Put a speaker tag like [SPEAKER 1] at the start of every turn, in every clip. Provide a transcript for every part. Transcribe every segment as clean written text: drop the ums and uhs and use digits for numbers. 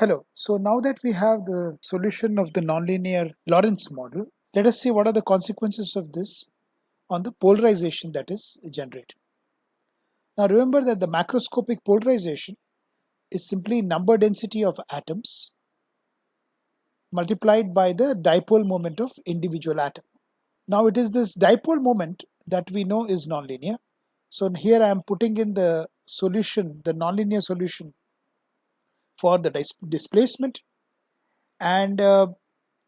[SPEAKER 1] Hello. So now that we have the solution of the nonlinear Lorentz model, let us see what are the consequences of this on the polarization that is generated. Now remember that the macroscopic polarization is simply number density of atoms multiplied by the dipole moment of individual atom. Now it is this dipole moment that we know is nonlinear. So here I am putting in the solution, the nonlinear solution for the displacement, and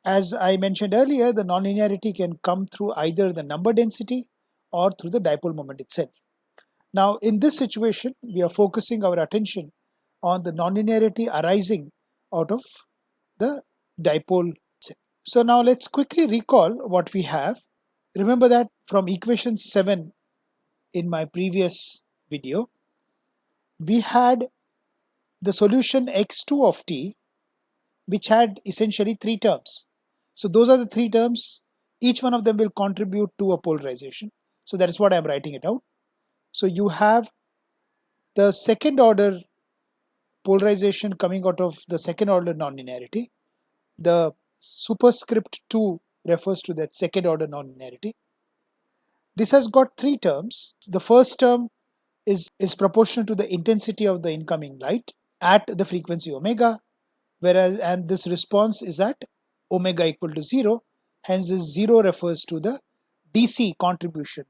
[SPEAKER 1] as I mentioned earlier, the nonlinearity can come through either the number density or through the dipole moment itself. Now, in this situation, we are focusing our attention on the nonlinearity arising out of the dipole itself. So now let's quickly recall what we have. Remember that from equation 7 in my previous video, we had the solution x2 of t, which had essentially three terms. So those are the three terms. Each one of them will contribute to a polarization. So that is what I'm writing it out. So you have the second order polarization coming out of the second order nonlinearity. The superscript 2 refers to that second order nonlinearity. This has got three terms. The first term is proportional to the intensity of the incoming light at the frequency omega, and this response is at omega equal to 0. Hence this 0 refers to the DC contribution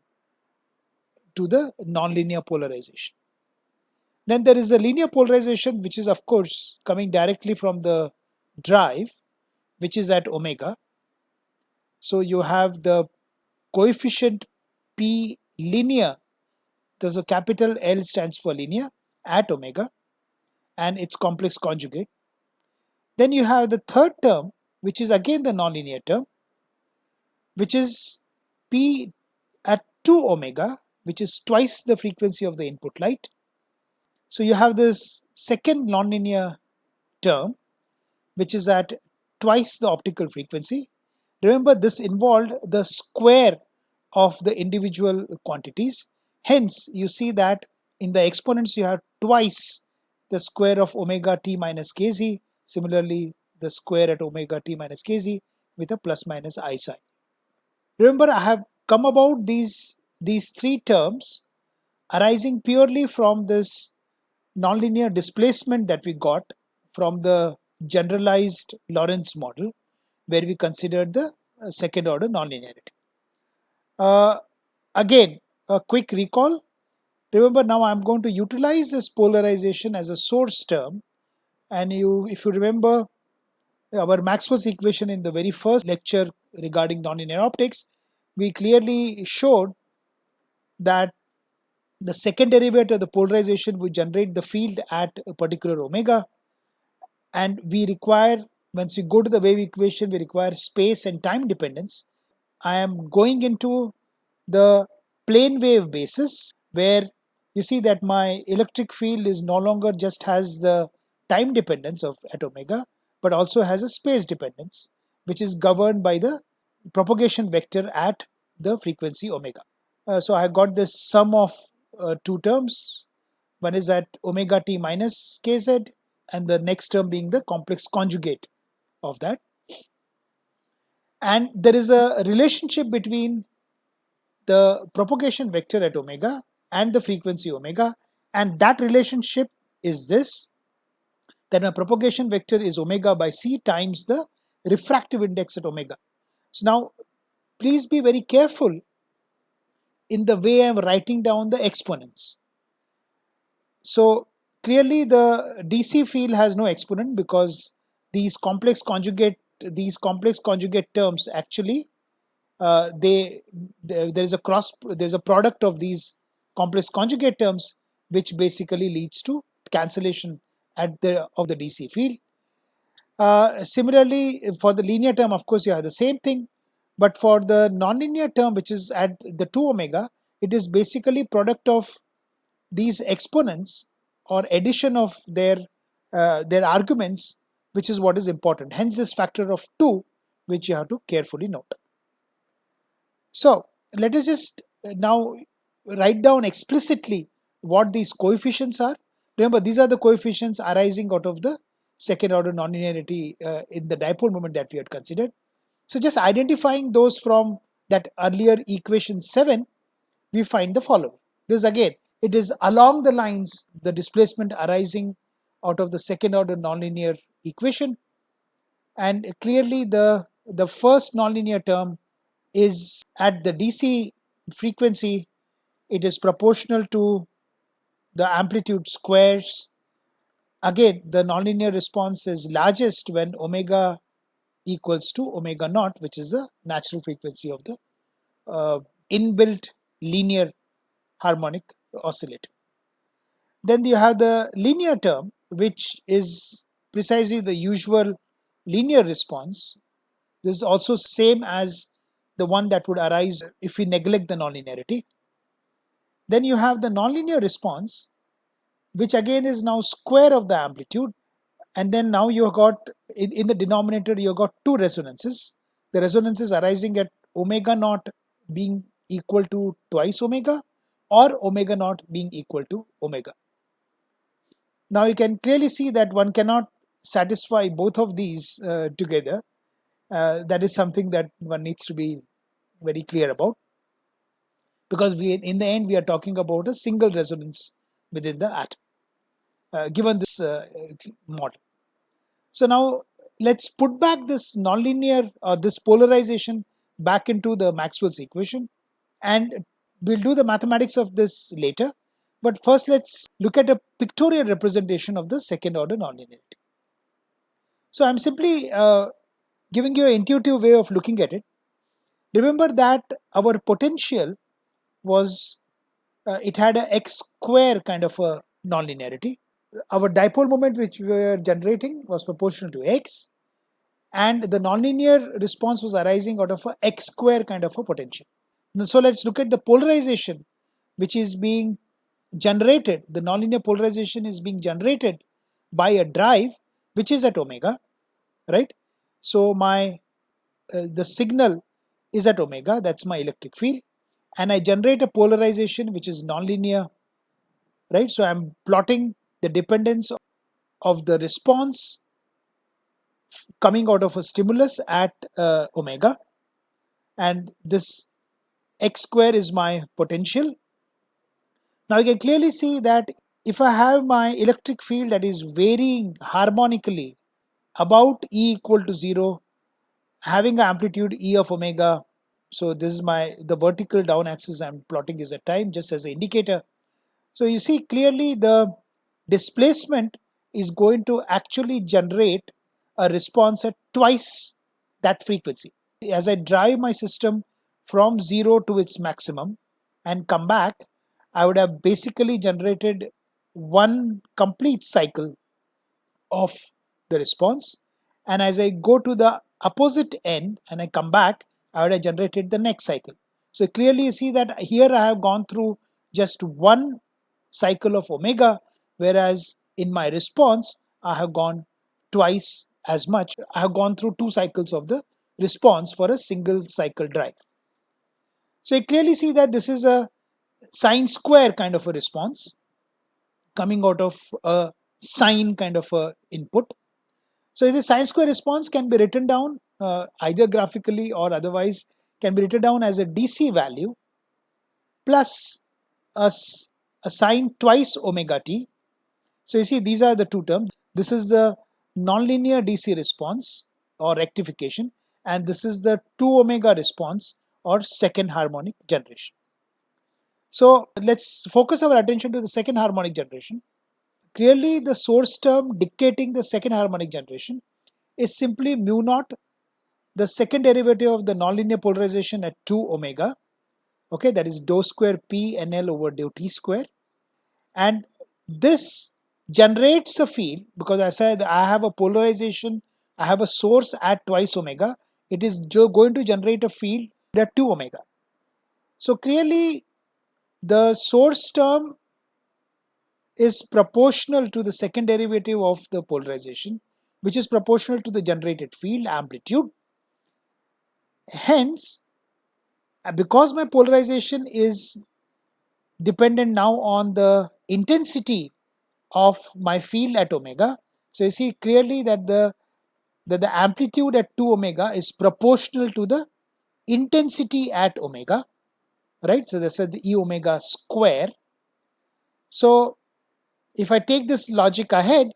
[SPEAKER 1] to the nonlinear polarization. Then there is the linear polarization, which is of course coming directly from the drive, which is at omega. So you have the coefficient P linear. There's a capital L stands for linear at omega and its complex conjugate. Then you have the third term, which is again the nonlinear term, which is P at 2 omega, which is twice the frequency of the input light. So you have this second nonlinear term, which is at twice the optical frequency. Remember, this involved the square of the individual quantities. Hence, you see that in the exponents you have twice the square of omega t minus kz. Similarly, the square at omega t minus kz with a plus minus I sign. Remember, I have come about these three terms arising purely from this nonlinear displacement that we got from the generalized Lorentz model, where we considered the second order nonlinearity. Again, a quick recall. Remember, now I'm going to utilize this polarization as a source term, and if you remember our Maxwell's equation in the very first lecture regarding nonlinear optics, we clearly showed that the second derivative of the polarization would generate the field at a particular omega, and we require, once we go to the wave equation, we require space and time dependence. I am going into the plane wave basis, where you see that my electric field is no longer just has the time dependence of at omega, but also has a space dependence, which is governed by the propagation vector at the frequency omega. So I got this sum of two terms. One is at omega t minus kz, and the next term being the complex conjugate of that. And there is a relationship between the propagation vector at omega and the frequency omega, and that relationship is this: that a propagation vector is omega by c times the refractive index at omega. So now please be very careful in the way I'm writing down the exponents. So clearly the DC field has no exponent, because these complex conjugate terms actually there's a product of these complex conjugate terms, which basically leads to cancellation of the DC field. Similarly, for the linear term, of course, you have the same thing, but for the nonlinear term, which is at the 2 omega, it is basically product of these exponents or addition of their arguments, which is what is important. Hence this factor of 2, which you have to carefully note. So let us just now write down explicitly what these coefficients are. Remember, these are the coefficients arising out of the second order nonlinearity in the dipole moment that we had considered. So just identifying those from that earlier equation 7, we find the following. This again, it is along the lines, the displacement arising out of the second order nonlinear equation. And clearly the first nonlinear term is at the DC frequency, it is proportional to the amplitude squares. Again, the nonlinear response is largest when omega equals to omega naught, which is the natural frequency of the inbuilt linear harmonic oscillator. Then you have the linear term, which is precisely the usual linear response. This is also same as the one that would arise if we neglect the nonlinearity. Then you have the nonlinear response, which again is now square of the amplitude. And then now you have got, in the denominator, you have got two resonances. The resonances arising at omega naught being equal to twice omega, or omega naught being equal to omega. Now you can clearly see that one cannot satisfy both of these together. That is something that one needs to be very clear about, because in the end we are talking about a single resonance within the atom, given this model. So now let's put back this nonlinear or this polarization back into the Maxwell's equation, and we'll do the mathematics of this later. But first let's look at a pictorial representation of the second order nonlinearity. So I'm simply giving you an intuitive way of looking at it. Remember that our potential was, it had a x square kind of a nonlinearity. Our dipole moment which we were generating was proportional to x, and the nonlinear response was arising out of a x square kind of a potential. So let's look at the polarization which is being generated. The nonlinear polarization is being generated by a drive which is at omega, right? So my the signal is at omega, that's my electric field, and I generate a polarization which is nonlinear, right? So I'm plotting the dependence of the response coming out of a stimulus at omega, and this x square is my potential. Now you can clearly see that if I have my electric field that is varying harmonically about E equal to 0, having an amplitude E of omega, so this is the vertical down axis I'm plotting is at time, just as an indicator. So you see clearly the displacement is going to actually generate a response at twice that frequency. As I drive my system from 0 to its maximum and come back, I would have basically generated one complete cycle of the response. And as I go to the opposite end and I come back, I would have generated the next cycle. So clearly you see that here I have gone through just one cycle of omega, whereas in my response, I have gone twice as much. I have gone through two cycles of the response for a single cycle drive. So you clearly see that this is a sine square kind of a response coming out of a sine kind of a input. So the sine square response can be written down either graphically or otherwise, can be written down as a DC value plus a sine twice omega t. So you see these are the two terms. This is the nonlinear DC response or rectification, and this is the 2 omega response or second harmonic generation. So let's focus our attention to the second harmonic generation. Clearly the source term dictating the second harmonic generation is simply mu naught, the second derivative of the nonlinear polarization at 2 omega, okay, that is dou square p nl over dou t square. And this generates a field because I said I have a polarization, I have a source at twice omega, it is going to generate a field at 2 omega. So clearly the source term is proportional to the second derivative of the polarization, which is proportional to the generated field amplitude. Hence, because my polarization is dependent now on the intensity of my field at omega, So you see clearly that the amplitude at 2 omega is proportional to the intensity at omega, right? So that's the E omega square. So if I take this logic ahead,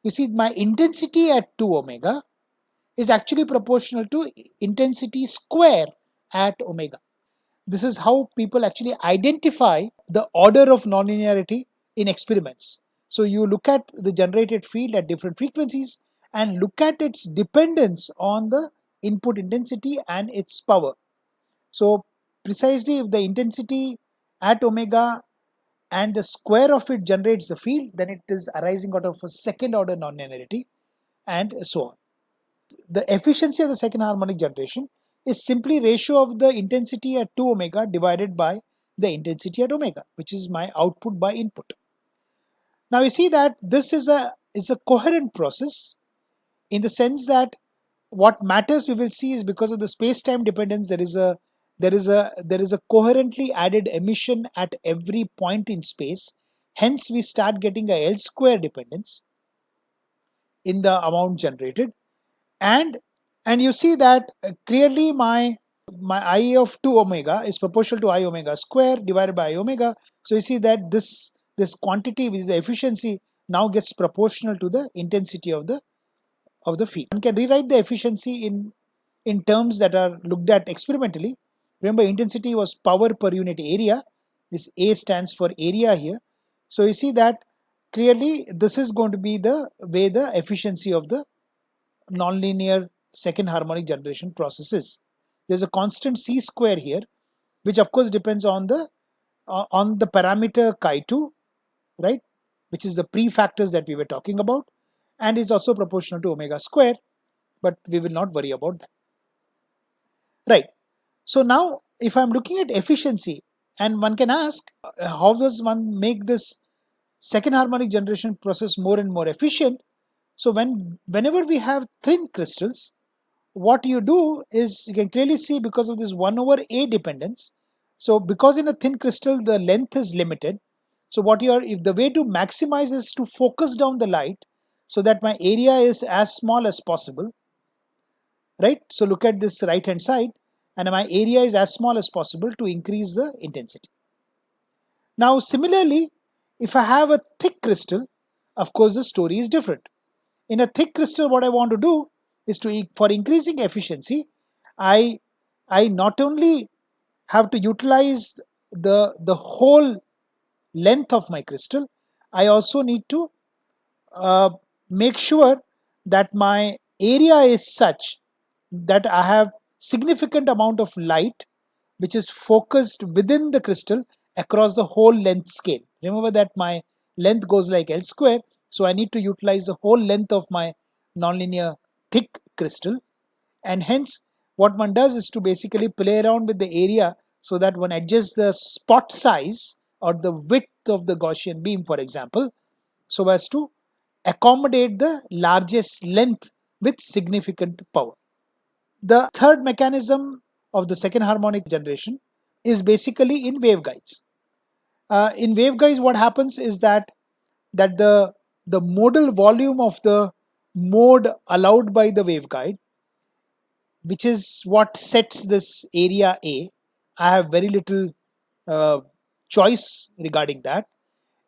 [SPEAKER 1] you see my intensity at 2 omega is actually proportional to intensity square at omega. This is how people actually identify the order of nonlinearity in experiments. So you look at the generated field at different frequencies and look at its dependence on the input intensity and its power. So precisely if the intensity at omega and the square of it generates the field, then it is arising out of a second order nonlinearity, and so on. The efficiency of the second harmonic generation is simply ratio of the intensity at 2 omega divided by the intensity at omega, which is my output by input. Now you see that this is a coherent process, in the sense that what matters, we will see, is because of the space-time dependence, there is a coherently added emission at every point in space. Hence we start getting a L square dependence in the amount generated, and you see that clearly my I of 2 omega is proportional to I omega square divided by I omega. So you see that this quantity, which is the efficiency, now gets proportional to the intensity of the field. One can rewrite the efficiency in terms that are looked at experimentally. Remember, intensity was power per unit area. This A stands for area here. So you see that clearly this is going to be the way the efficiency of the nonlinear second harmonic generation processes. There's a constant c square here, which of course depends on the parameter chi2, right, which is the prefactors that we were talking about, and is also proportional to omega square, but we will not worry about that. Right. So now if I'm looking at efficiency, and one can ask, how does one make this second harmonic generation process more and more efficient? So whenever we have thin crystals, what you do is, you can clearly see, because of this 1 over A dependence. So because in a thin crystal the length is limited, so if the way to maximize is to focus down the light so that my area is as small as possible, right? So look at this right hand side, and my area is as small as possible to increase the intensity. Now similarly, if I have a thick crystal, of course the story is different. In a thick crystal, what I want to do is for increasing efficiency, I not only have to utilize the whole length of my crystal, I also need to uh, make sure that my area is such that I have significant amount of light which is focused within the crystal across the whole length scale. Remember that my length goes like L square, so I need to utilize the whole length of my nonlinear thick crystal, and hence what one does is to basically play around with the area so that one adjusts the spot size or the width of the Gaussian beam, for example, so as to accommodate the largest length with significant power. The third mechanism of the second harmonic generation is basically in waveguides. In waveguides, what happens is that the modal volume of the mode allowed by the waveguide, which is what sets this area A. I have very little choice regarding that.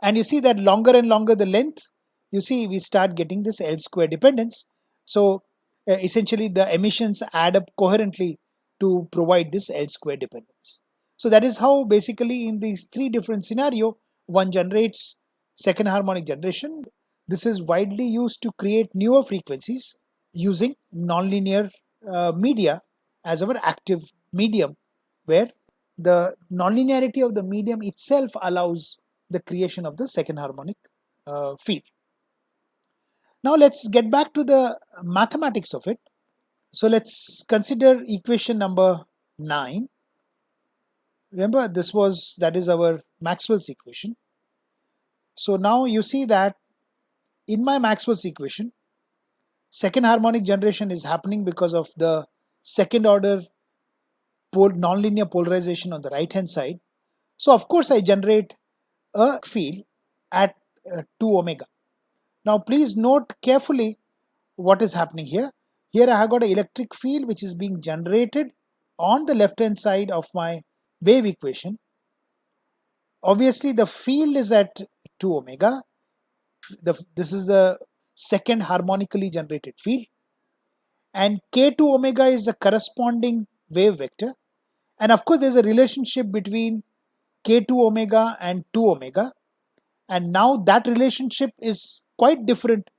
[SPEAKER 1] And you see that longer and longer the length, you see we start getting this L square dependence. So essentially the emissions add up coherently to provide this L square dependence. So that is how basically in these three different scenarios one generates second harmonic generation. This is widely used to create newer frequencies using nonlinear media as our active medium, where the nonlinearity of the medium itself allows the creation of the second harmonic field. Now let's get back to the mathematics of it. So let's consider equation number 9. Remember, that is our Maxwell's equation. So now you see that in my Maxwell's equation, second harmonic generation is happening because of the second order nonlinear polarization on the right hand side. So of course I generate a field at 2 omega. Now please note carefully what is happening here. Here I have got an electric field which is being generated on the left hand side of my wave equation. Obviously the field is at 2 omega. This is the second harmonically generated field, and k2 omega is the corresponding wave vector. And of course there's a relationship between k2 omega and 2 omega, and now that relationship is quite different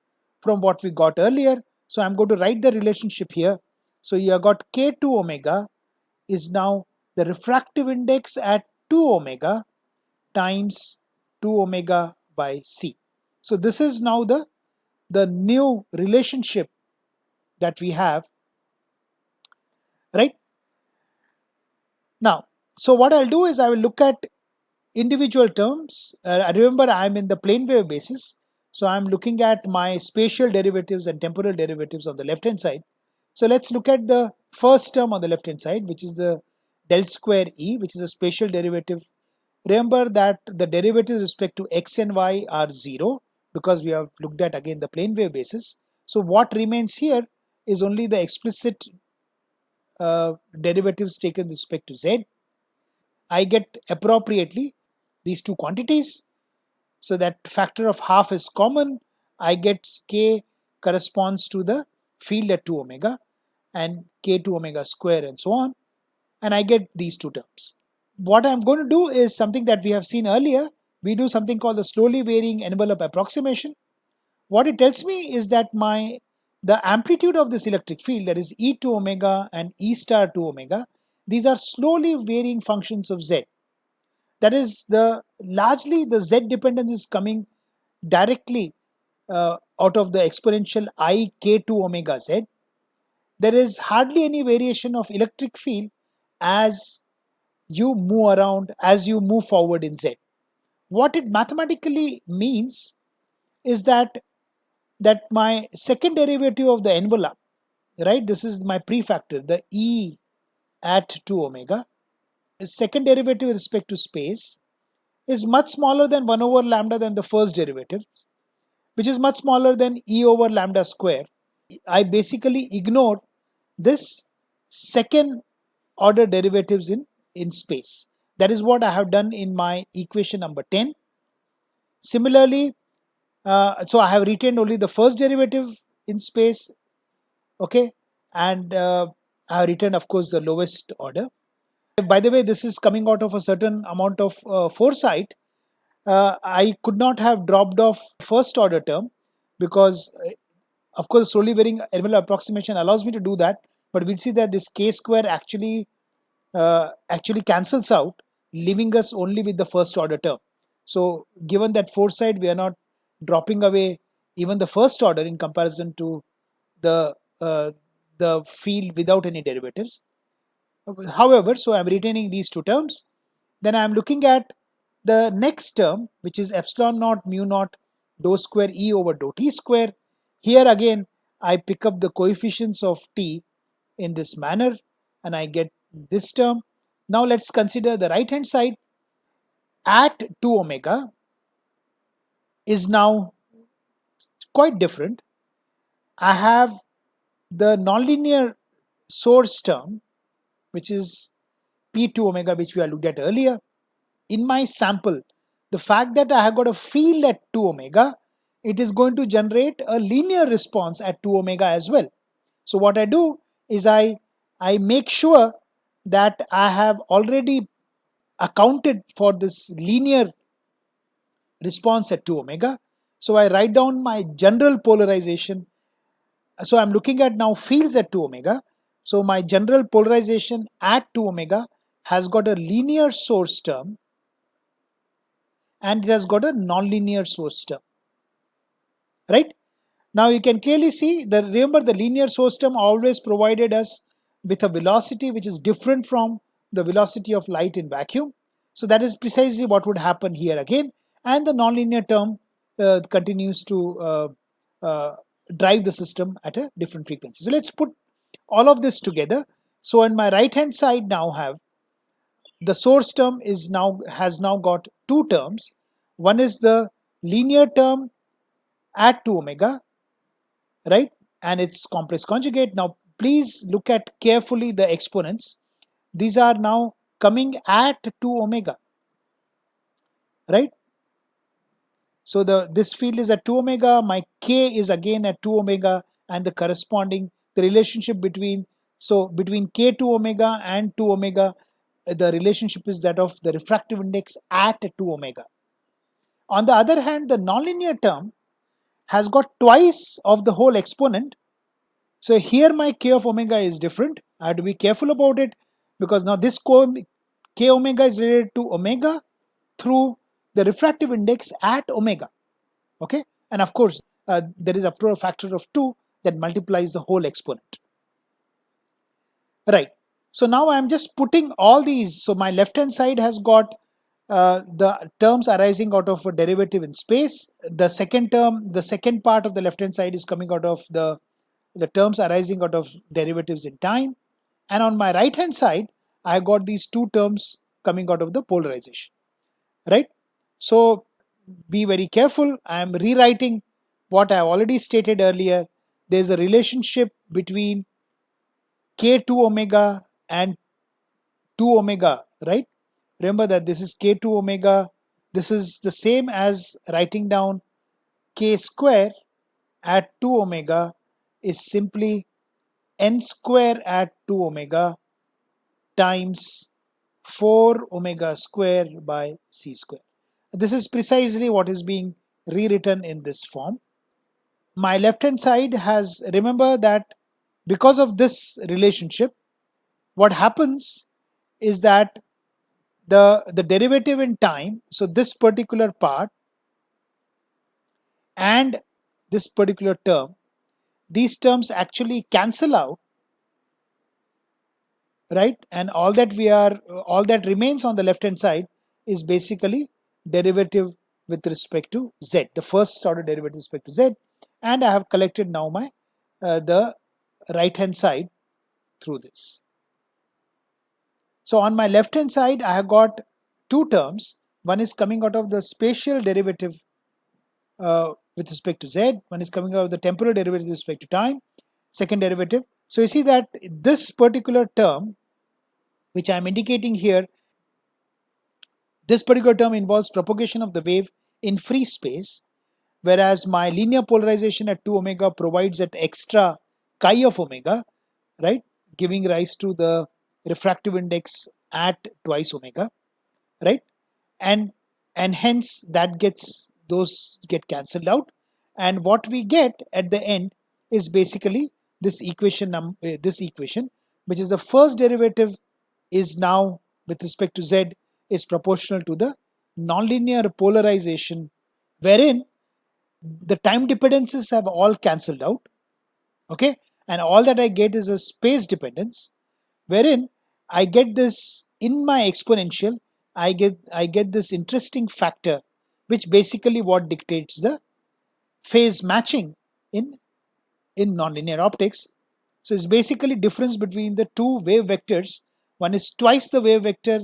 [SPEAKER 1] from what we got earlier. So I'm going to write the relationship here. So you have got k2 omega is now the refractive index at 2 omega times 2 omega by c. So this is now the new relationship that we have, right? Now, so what I'll do is I will look at individual terms. Remember, I'm in the plane wave basis, so I'm looking at my spatial derivatives and temporal derivatives on the left hand side. So let's look at the first term on the left hand side, which is the del square E, which is a spatial derivative. Remember that the derivative with respect to x and y are 0 because we have looked at again the plane wave basis. So what remains here is only the explicit derivatives taken with respect to z. I get appropriately these two quantities. So that factor of half is common. I get k corresponds to the field at 2 omega and k2 omega square and so on. And I get these two terms. What I'm going to do is something that we have seen earlier. We do something called the slowly varying envelope approximation. What it tells me is that the amplitude of this electric field, that is E2 omega and E star 2 omega, these are slowly varying functions of z. That is, largely the z dependence is coming directly out of the exponential I k2 omega z. There is hardly any variation of electric field as you move around, as you move forward in z. What it mathematically means is that my second derivative of the envelope, right, this is my prefactor, the E at 2 omega, second derivative with respect to space is much smaller than 1 over lambda than the first derivative, which is much smaller than E over lambda square. I basically ignore this second order derivatives in space. That is what I have done in my equation number 10. Similarly, so I have retained only the first derivative in space, okay, and I have retained, of course, the lowest order. By the way, this is coming out of a certain amount of foresight. I could not have dropped off first order term because, of course, slowly varying envelope approximation allows me to do that. But we'll see that this k square actually cancels out, leaving us only with the first order term. So given that foresight, we are not dropping away even the first order in comparison to the field without any derivatives. However, so I'm retaining these two terms. Then I'm looking at the next term, which is epsilon naught mu naught dou square E over dou t square. Here again, I pick up the coefficients of t in this manner and I get this term. Now let's consider the right hand side. At 2 omega is now quite different. I have the nonlinear source term, which is p2 omega, which we have looked at earlier. In my sample, the fact that I have got a field at 2 omega, it is going to generate a linear response at 2 omega as well. So what I do is I make sure that I have already accounted for this linear response at 2 omega. So I write down my general polarization. So I'm looking at now fields at 2 omega. So my general polarization at 2 omega has got a linear source term and it has got a nonlinear source term, right? Now you can clearly see that, remember, the linear source term always provided us with a velocity which is different from the velocity of light in vacuum. So that is precisely what would happen here again, and the nonlinear term continues to drive the system at a different frequency. So let's put all of this together. So on my right hand side now have the source term has now got two terms. One is the linear term at 2 omega, right? And its complex conjugate. Now, please look at carefully the exponents. These are now coming at 2 omega, right? So this field is at 2 omega, my K is again at 2 omega, and the corresponding, the relationship between, so between K2 omega and 2 omega, the relationship is that of the refractive index at 2 omega. On the other hand, the nonlinear term has got twice of the whole exponent. So here my K of omega is different. I have to be careful about it, because now this K omega is related to omega through the refractive index at omega. Okay, and of course there is up to a factor of 2 that multiplies the whole exponent, right? So now I'm just putting all these. So my left hand side has got the terms arising out of a derivative in space. The second term, the second part of the left hand side is coming out of the terms arising out of derivatives in time. And on my right hand side, I got these two terms coming out of the polarization, right? So be very careful. I am rewriting what I already stated earlier. There's a relationship between K2 omega and 2 omega, right? Remember that this is K2 omega. This is the same as writing down K square at 2 omega is simply n square at 2 omega times 4 omega square by c square. This is precisely what is being rewritten in this form. My left hand side has, remember that because of this relationship, what happens is that the derivative in time, so this particular part and this particular term, these terms actually cancel out, right? And all that remains on the left hand side is basically derivative with respect to z, the first order derivative with respect to z. And I have collected now my the right hand side through this. So on my left hand side, I have got two terms. One is coming out of the spatial derivative with respect to z. One is coming out of the temporal derivative with respect to time, second derivative. So you see that this particular term, which I am indicating here, this particular term involves propagation of the wave in free space, whereas my linear polarization at 2 omega provides that extra chi of omega, right, giving rise to the refractive index at twice omega, right? And hence that those get cancelled out, and what we get at the end is basically this equation which is the first derivative is now with respect to z is proportional to the nonlinear polarization, wherein the time dependencies have all cancelled out, okay, and all that I get is a space dependence, wherein I get this in my exponential, I get this interesting factor, which basically what dictates the phase matching in nonlinear optics. So it's basically difference between the two wave vectors. One is twice the wave vector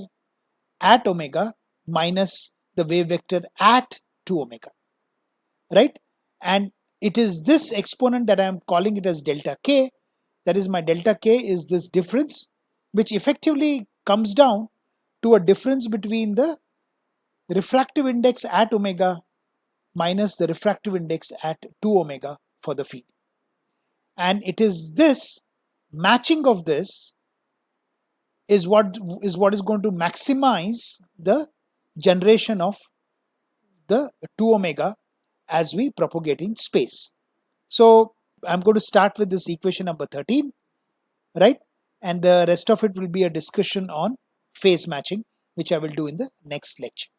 [SPEAKER 1] at omega minus the wave vector at 2 omega, right? And it is this exponent that I am calling it as delta k. That is, my delta k is this difference, which effectively comes down to a difference between the refractive index at omega minus the refractive index at 2 omega for the field. And it is this matching of this is what is going to maximize the generation of the 2 omega as we propagate in space. So I'm going to start with this equation number 13, right? And the rest of it will be a discussion on phase matching, which I will do in the next lecture.